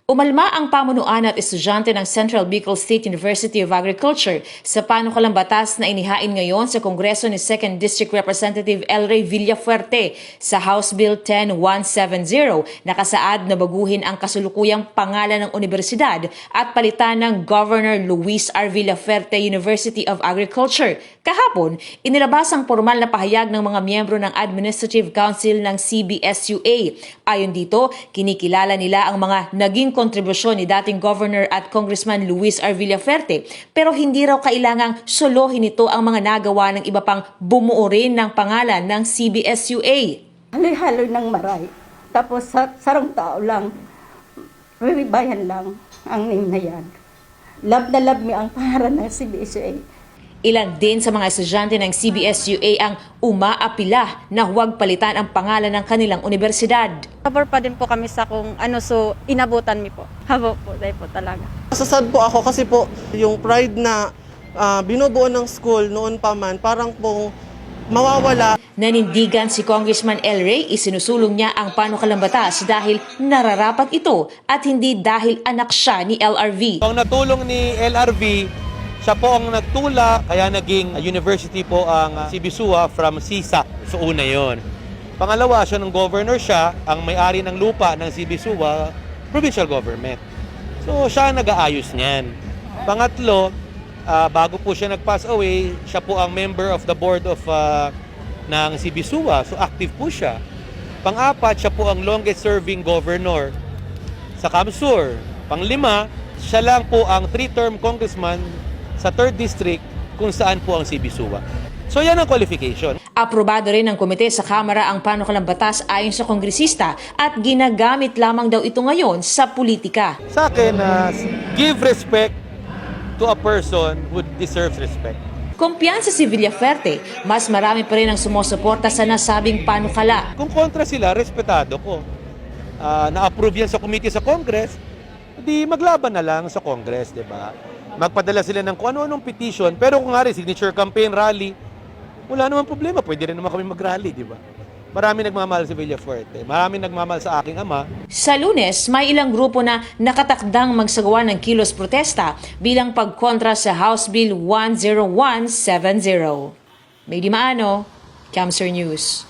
Umalma ang pamunuan at estudyante ng Central Bicol State University of Agriculture sa panukalang batas na inihain ngayon sa Kongreso ni 2nd District Representative El Rey Villafuerte sa House Bill 10170 na kasaad na baguhin ang kasulukuyang pangalan ng universidad at palitan ng Governor Luis R. Villafuerte University of Agriculture. Kahapon, inilabas ang formal na pahayag ng mga miyembro ng Administrative Council ng CBSUA. Ayon dito, kinikilala nila ang mga naging kontribusyon ni dating Governor at Congressman Luis R. Villafuerte, pero hindi raw kailangang solohin ito ang mga nagawa ng iba pang bumuo rin ng pangalan ng CBSUA. Haloy-haloy ng maray. Tapos sarong tao lang, bayan lang ang name na yan. Love na love mi ang pangalan ng CBSUA. Ilan din sa mga estudyante ng CBSUA ang umaapila na huwag palitan ang pangalan ng kanilang universidad. Pabor pa din po kami sa kung ano, so inabutan mi po. Habo po, dahil po talaga. Masasad po ako kasi po yung pride na binubuo ng school noon pa man, parang pong mawawala. Nanindigan si Congressman El Rey, isinusulong niya ang panukalang batas dahil nararapat ito at hindi dahil anak siya ni LRV. Ang natulong ni LRV, siya po ang nagtula, kaya naging university po ang CBSUA from CISA. So una yon. Pangalawa, siya ng governor siya, ang may-ari ng lupa ng CBSUA, provincial government. So siya ang nag-aayos niyan. Pangatlo, bago po siya nag-pass away, siya po ang member of the board of ng CBSUA. So active po siya. Pang-apat, siya po ang longest serving governor sa Kamsur. Pang-lima, siya lang po ang 3-term congressman sa 3rd District kung saan po ang CBSUA. So yan ang qualification. Aprobado rin ng komite sa Kamara ang panukalang batas ayon sa kongresista at ginagamit lamang daw ito ngayon sa politika. Sa akin, give respect to a person who deserves respect. Kumpiyansa si Villafuerte, mas marami pa rin ang sumusuporta sa nasabing panukala. Kung kontra sila, respetado ko. Na-approve yan sa committee sa Congress, di maglaban na lang sa Congress, di ba? Magpadala sila ng kung ano-anong petition, pero kung nga rin, signature campaign, rally, wala naman problema, pwede rin naman kami mag-rally, di ba? Marami nagmamahal si Villafuerte, marami nagmamahal sa aking ama. Sa Lunes, may ilang grupo na nakatakdang magsagawa ng kilos protesta bilang pagkontra sa House Bill 10170. May Dimaano, Kamsur News.